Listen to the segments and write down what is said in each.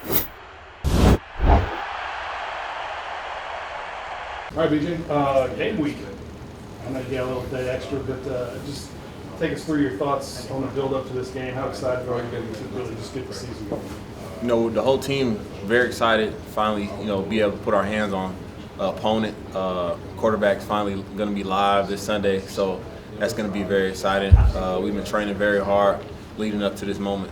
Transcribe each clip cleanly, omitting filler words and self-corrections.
All right, BJ, game week. I know you got a little day extra, but just take us through your thoughts on the build up to this game. How excited are you to really just get the season going? The whole team very excited. Finally, be able to put our hands on opponent. Quarterback's finally going to be live this Sunday, so that's going to be very exciting. We've been training very hard leading up to this moment.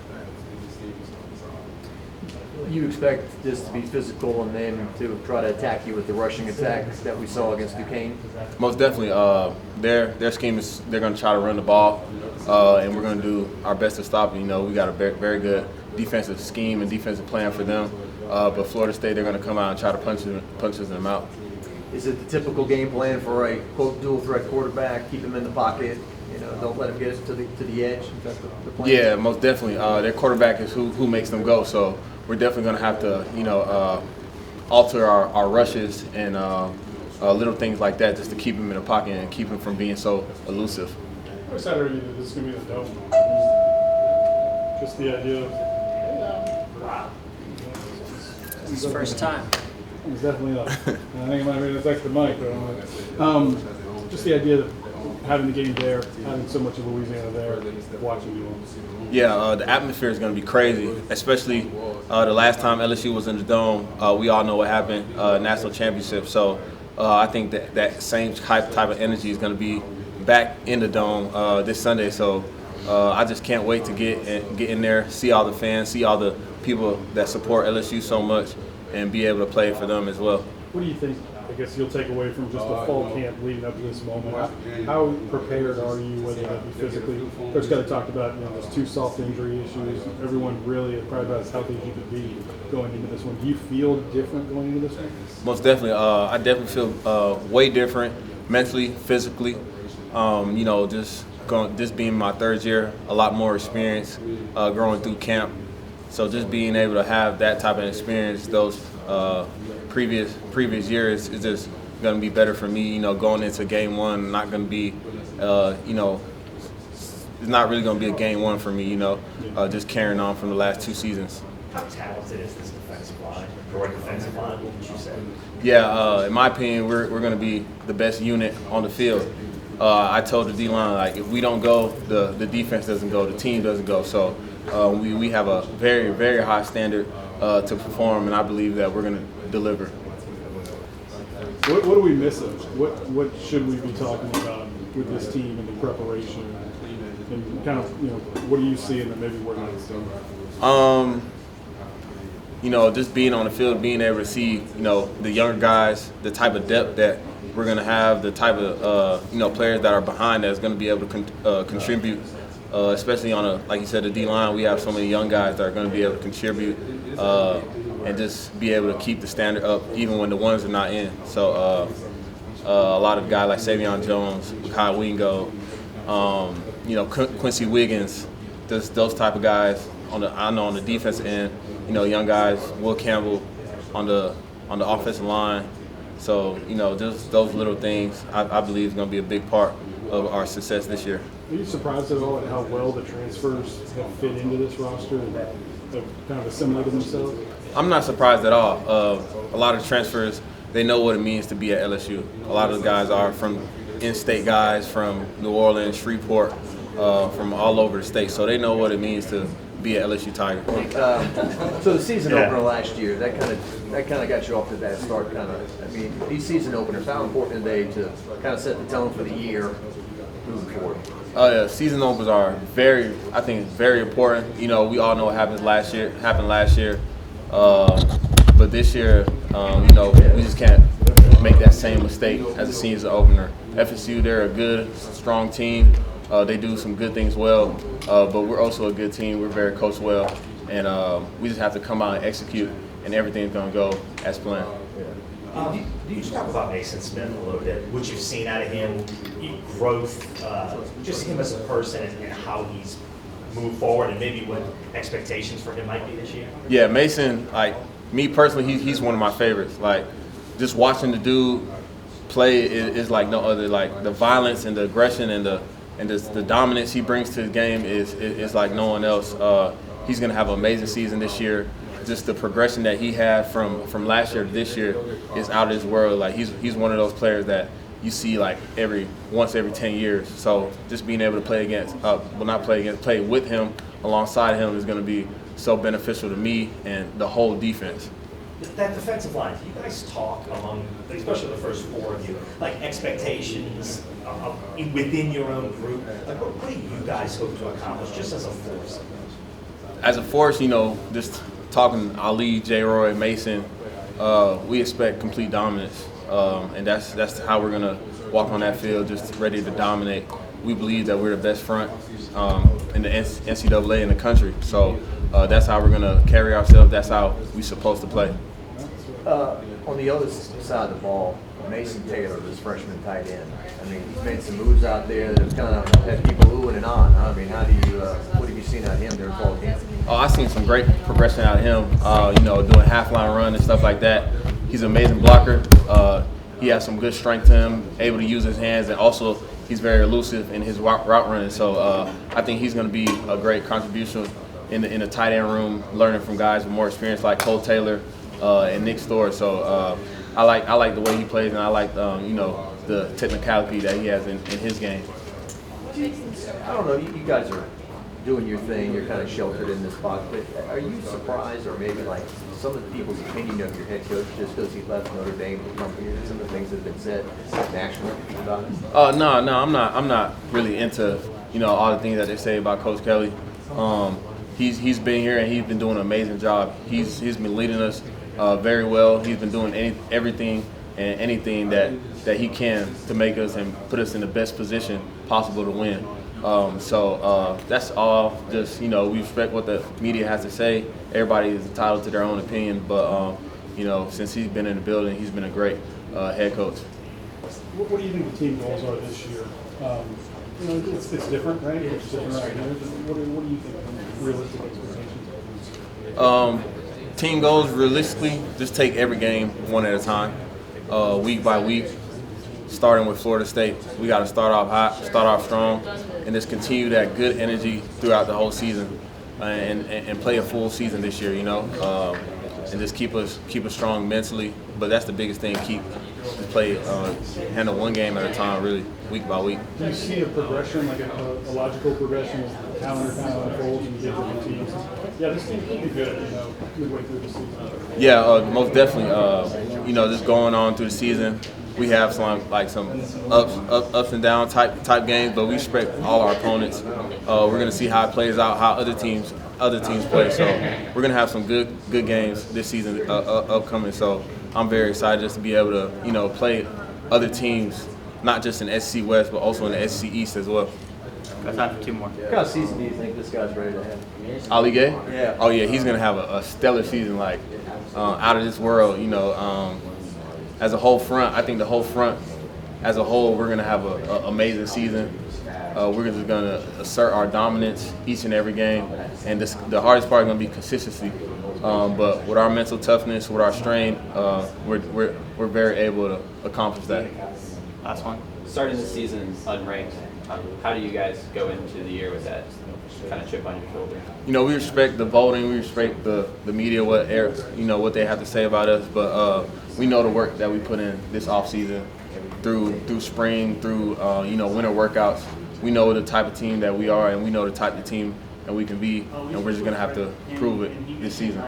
You expect this to be physical and then to try to attack you with the rushing attack that we saw against Duquesne? Most definitely. Their scheme is they're going to try to run the ball, and we're going to do our best to stop it. We got a very good defensive scheme and defensive plan for them. But Florida State, they're going to come out and try to punch them out. Is it the typical game plan for a quote dual threat quarterback? Keep him in the pocket. Don't let him get to the edge. Is that the plan? Yeah, most definitely. Their quarterback is who makes them go. So we're definitely going to have to alter our rushes and little things like that just to keep him in the pocket and keep him from being so elusive. How excited are you that this is going to be the dome? Just the idea of It's his first time. It's definitely up. I think it might be an extra mic, but just the idea of having the game there, having so much of Louisiana there, watching you all. Yeah, the atmosphere is going to be crazy, especially the last time LSU was in the Dome. We all know what happened, national championship. So I think that same type of energy is going to be back in the Dome this Sunday. So I just can't wait to get in there, see all the fans, see all the people that support LSU so much, and be able to play for them as well. What do you think, I guess, you'll take away from just the fall camp leading up to this moment? How prepared are you, whether that be physically? Coach Kelly talked about there's 2 soft injury issues. Everyone really is probably about as healthy as you could be going into this one. Do you feel different going into this one? Most definitely. I definitely feel way different mentally, physically. Just being my 3rd year, a lot more experience growing through camp. So just being able to have that type of experience, those previous years, is just going to be better for me. Going into game 1, not going to be, it's not really going to be a game 1 for me. Just carrying on from the last 2 seasons. How talented is this defensive line, or defensive line? What would you say? Yeah, in my opinion, we're going to be the best unit on the field. I told the D-line, if we don't go, the defense doesn't go, the team doesn't go. So we have a very, very high standard to perform, and I believe that we're going to deliver. What are we missing? What should we be talking about with this team and the preparation? And kind of, what do you see and maybe we're not seeing? Just being on the field, being able to see, the younger guys, the type of depth that we're going to have, the type of, players that are behind that's going to be able to contribute, especially on like you said, the D-line. We have so many young guys that are going to be able to contribute and just be able to keep the standard up even when the ones are not in. So a lot of guys like Savion Jones, Kyle Wingo, Quincy Wiggins, those type of guys on the defensive end, young guys, Will Campbell on the offensive line. So, just those little things I believe is going to be a big part of our success this year. Are you surprised at all at how well the transfers have fit into this roster and have kind of assimilated themselves? I'm not surprised at all. A lot of transfers, they know what it means to be at LSU. A lot of the guys are from in-state guys, from New Orleans, Shreveport, from all over the state. So they know what it means to be an LSU Tiger. So the season opener last year, that kind of got you off to that start. These season openers, how important are they to kind of set the tone for the year moving forward? Yeah, season openers are very important. We all know what happened last year. But this year, we just can't make that same mistake as a season opener. FSU, they're a good, strong team. They do some good things well, but we're also a good team. We're very coached well, and we just have to come out and execute, and everything's going to go as planned. Do you just talk about Mason Smith a little bit? What you've seen out of him, growth, just him as a person and how he's moved forward, and maybe what expectations for him might be this year? Yeah, Mason, me personally, he's one of my favorites. Just watching the dude play is like no other. The violence and the aggression and the dominance he brings to the game is like no one else. He's going to have an amazing season this year. just the progression that he had from last year to this year is out of this world. Like he's one of those players that you see like once every 10 years. So just being able to play with him, alongside him is going to be so beneficial to me and the whole defense. That defensive line, do you guys talk among, especially the first four of you, like expectations within your own group? Like what do you guys hope to accomplish just as a force? As a force, just talking Ali, J. Roy, Mason, we expect complete dominance. And that's how we're going to walk on that field, just ready to dominate. We believe that we're the best front in the NCAA in the country. So that's how we're going to carry ourselves. That's how we're supposed to play. On the other side of the ball, Mason Taylor, this freshman tight end. I mean, he's made some moves out there that have kind of had people oohing and on. I mean, what have you seen out of him during fall camp? Oh, I've seen some great progression out of him, doing half-line run and stuff like that. He's an amazing blocker. He has some good strength to him, able to use his hands, and also he's very elusive in his route running. So I think he's going to be a great contribution in the tight end room, learning from guys with more experience like Cole Taylor and Nick Storr. So I like the way he plays, and I like the technicality that he has in his game. I don't know. You guys are doing your thing. You're kind of sheltered in this box. But are you surprised, or maybe like some of the people's opinion of your head coach just because he left Notre Dame to come here? Some of the things that have been said nationally about it. No, I'm not really into all the things that they say about Coach Kelly. He's been here and he's been doing an amazing job. He's been leading us very well. He's been doing everything and anything that he can to make us and put us in the best position possible to win. So that's all. Just we respect what the media has to say. Everybody is entitled to their own opinion, but since he's been in the building, he's been a great head coach. What do you think the team goals are this year? It's different, right? It's different right here. What do you think realistic expectations are? Team goals, realistically, just take every game one at a time, week by week. Starting with Florida State, we got to start off hot, start off strong, and just continue that good energy throughout the whole season, and play a full season this year. And just keep us strong mentally. But that's the biggest thing: handle one game at a time, really, week by week. Do you see a progression, like a logical progression as the calendar kind of unfolds and you get different teams? Yeah, this team could be good, midway through the season. Yeah, most definitely. Just going on through the season, we have some ups and down type games, but we respect all our opponents. We're gonna see how it plays out, how other teams play. So we're gonna have some good games this season upcoming. So I'm very excited just to be able to play other teams, not just in SEC West, but also in the SEC East as well. Got time for two more. What kind of season do you think this guy's ready to have? Ali Gay? Yeah. Oh yeah, he's gonna have a stellar season, like out of this world. As a whole front, I think the whole front as a whole, we're gonna have an amazing season. We're just gonna assert our dominance each and every game, and the hardest part is gonna be consistency. But with our mental toughness, with our strain, we're very able to accomplish that. Last one. Starting the season unranked, how do you guys go into the year with that kind of chip on your shoulder? We respect the voting, we respect the media, what they have to say about us, but we know the work that we put in this off season, through spring, through winter workouts. We know the type of team that we are, and we know the type of team that we can be, and we're just gonna have to prove it this season.